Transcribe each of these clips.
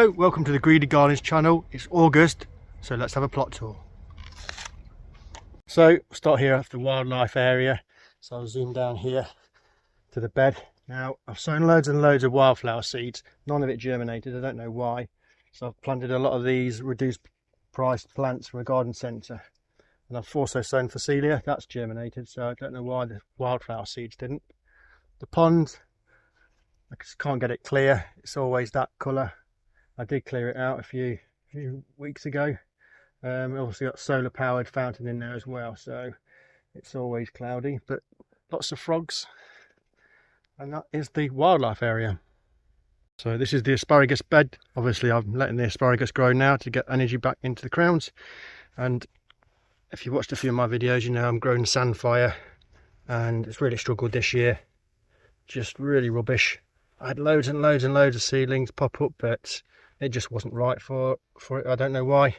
Hello, welcome to the Greedy Gardens channel. It's August, so let's have a plot tour. So start here at the wildlife area. So I'll zoom down here to the bed. Now I've sown loads and loads of wildflower seeds. None of it germinated, I don't know why. So I've planted a lot of these reduced priced plants from a garden centre. And I've also sown Phacelia, that's germinated, so I don't know why the wildflower seeds didn't. The pond, I just can't get it clear, it's always that colour. I did clear it out a few weeks ago. We obviously got solar powered fountain in there as well, so it's always cloudy, but lots of frogs. And that is the wildlife area. So this is the asparagus bed. Obviously I'm letting the asparagus grow now to get energy back into the crowns. And if you watched a few of my videos, you know I'm growing sandfire, and it's really struggled this year. Just really rubbish. I had loads and loads and loads of seedlings pop up, but it just wasn't right for it. I don't know why,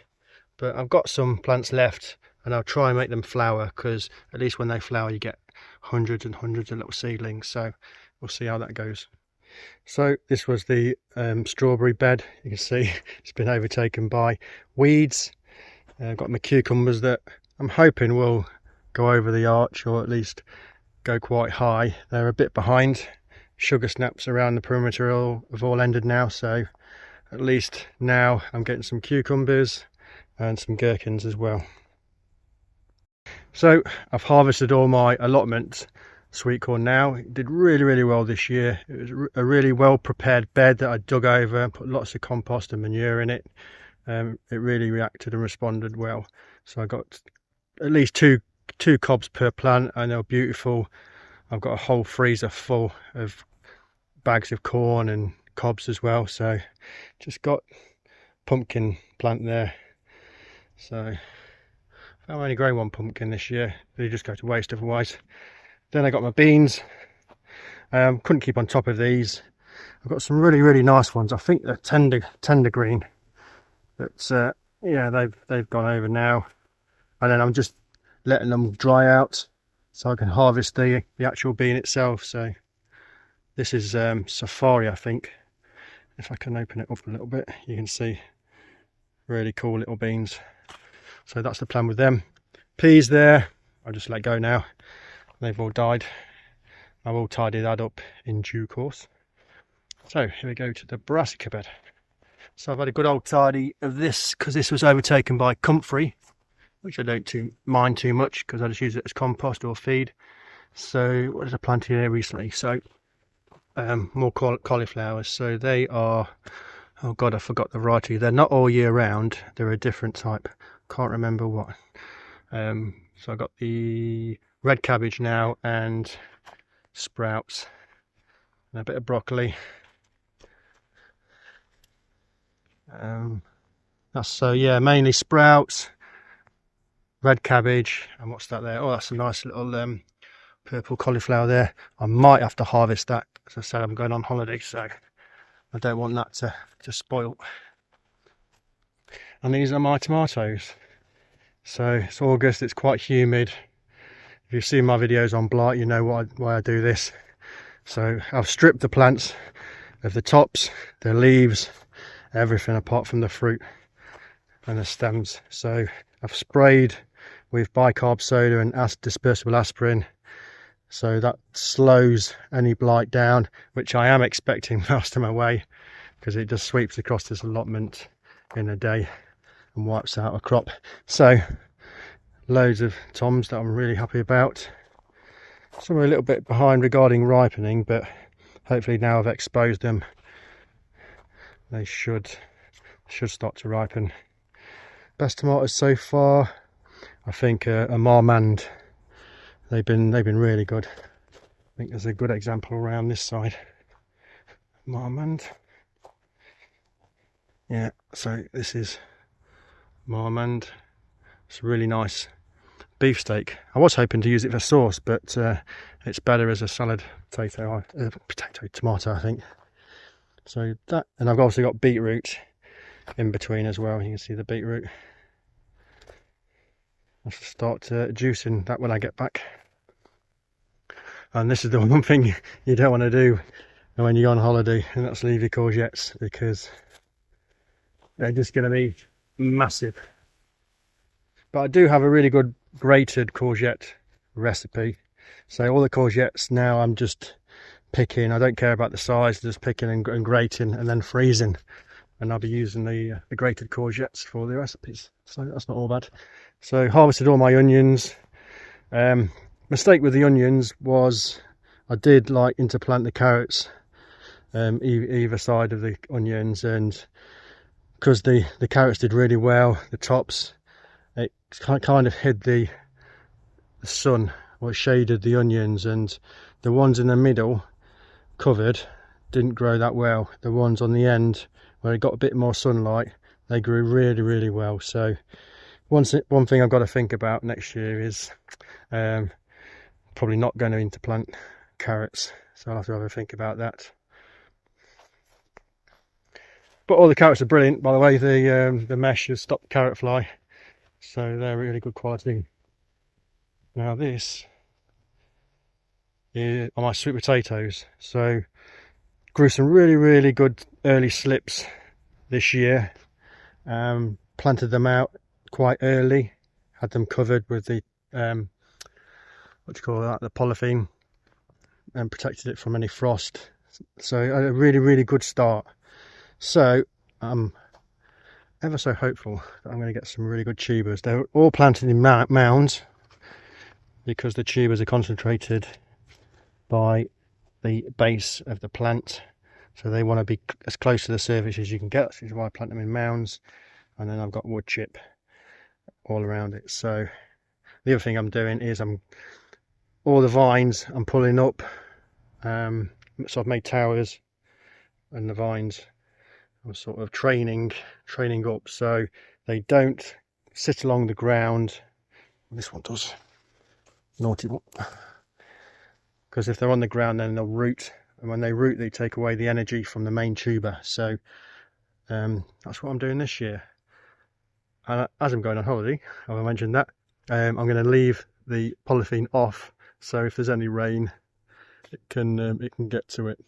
but I've got some plants left and I'll try and make them flower, because at least when they flower you get hundreds and hundreds of little seedlings. So we'll see how that goes. So this was the strawberry bed. You can see it's been overtaken by weeds. I've got my cucumbers that I'm hoping will go over the arch, or at least go quite high. They're a bit behind. Sugar snaps around the perimeter have all ended now, so at least now I'm getting some cucumbers and some gherkins as well. So I've harvested all my allotment sweet corn now. It did really well this year. It was a really well prepared bed that I dug over, put lots of compost and manure in it. It really reacted and responded well. So I got at least two cobs per plant, and they're beautiful. I've got a whole freezer full of bags of corn and cobs as well. So just got pumpkin plant there. So I've only grown one pumpkin this year. They just go to waste otherwise. Then I got my beans. Couldn't keep on top of these. I've got some really nice ones. I think they're tender green. But yeah, they've gone over now. And then I'm just letting them dry out so I can harvest the actual bean itself. So this is Safari, I think. If I can open it up a little bit, you can see really cool little beans. So that's the plan with them. Peas there, I'll just let go now. They've all died. I will tidy that up in due course. So here we go to the brassica bed. So I've had a good old tidy of this, because this was overtaken by comfrey, which I don't mind too much, because I just use it as compost or feed. So what did I plant here recently? So more cauliflowers. So they are, oh god, I forgot the variety. They're not all year round, they're a different type, can't remember what. So I got the red cabbage now, and sprouts, and a bit of broccoli. That's, so yeah, mainly sprouts, red cabbage, and what's that there? Oh, that's a nice little purple cauliflower there. I might have to harvest that. As I said, I'm going on holiday, so I don't want that to spoil. And these are my tomatoes. So it's August, it's quite humid. If you've seen my videos on blight, you know why I do this. So I've stripped the plants of the tops, the leaves, everything apart from the fruit and the stems. So I've sprayed with bicarb soda and dispersible aspirin, so that slows any blight down, which I am expecting whilst I'm away, because it just sweeps across this allotment in a day and wipes out a crop. So loads of toms that I'm really happy about. Some are a little bit behind regarding ripening, but hopefully now I've exposed them, they should start to ripen. Best tomatoes so far, I think, a Marmande. They've been really good. I think there's a good example around this side. Marmande. Yeah, so this is Marmande. It's really nice beefsteak. I was hoping to use it for sauce, but it's better as a salad tomato, I think. So that, and I've also got beetroot in between as well. You can see the beetroot. I'll start juicing that when I get back. And this is the one thing you don't want to do when you're on holiday, and that's leave your courgettes, because they're just going to be massive. But I do have a really good grated courgette recipe. So all the courgettes now I'm just picking. I don't care about the size, just picking and grating and then freezing. And I'll be using the grated courgettes for the recipes. So that's not all bad. So harvested all my onions. Mistake with the onions was I did like interplant the carrots either side of the onions, and because the carrots did really well, the tops, it kind of hid the sun, or shaded the onions, and the ones in the middle covered didn't grow that well. The ones on the end where it got a bit more sunlight, they grew really well. So one thing I've got to think about next year is probably not going to interplant carrots, so I'll have to have a think about that. But all the carrots are brilliant, by the way. The mesh has stopped carrot fly, so they're really good quality. Now this is on my sweet potatoes. So grew some really good early slips this year. Planted them out quite early, had them covered with the what do you call that, the polythene, and protected it from any frost. So a really good start. So I'm ever so hopeful that I'm going to get some really good tubers. They're all planted in mounds because the tubers are concentrated by the base of the plant, so they want to be as close to the surface as you can get. Which is why I plant them in mounds, and then I've got wood chip all around it. So the other thing I'm doing is all the vines I'm pulling up, so I've made towers, and the vines I'm sort of training up so they don't sit along the ground. This one does, naughty one, because if they're on the ground then they'll root, and when they root they take away the energy from the main tuber. So that's what I'm doing this year. And as I'm going on holiday, I mentioned that I'm going to leave the polythene off, so if there's any rain it can get to it,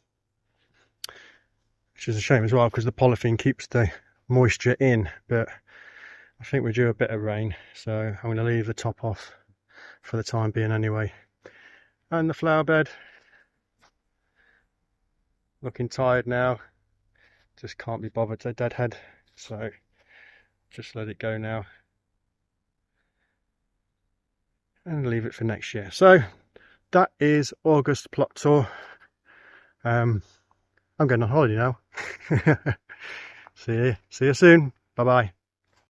which is a shame as well because the polythene keeps the moisture in. But I think we're due a bit of rain, so I'm going to leave the top off for the time being anyway. And the flower bed, looking tired now, just can't be bothered to deadhead, so just let it go now and leave it for next year. So that is August plot tour. I'm going on holiday now. See you soon. Bye bye.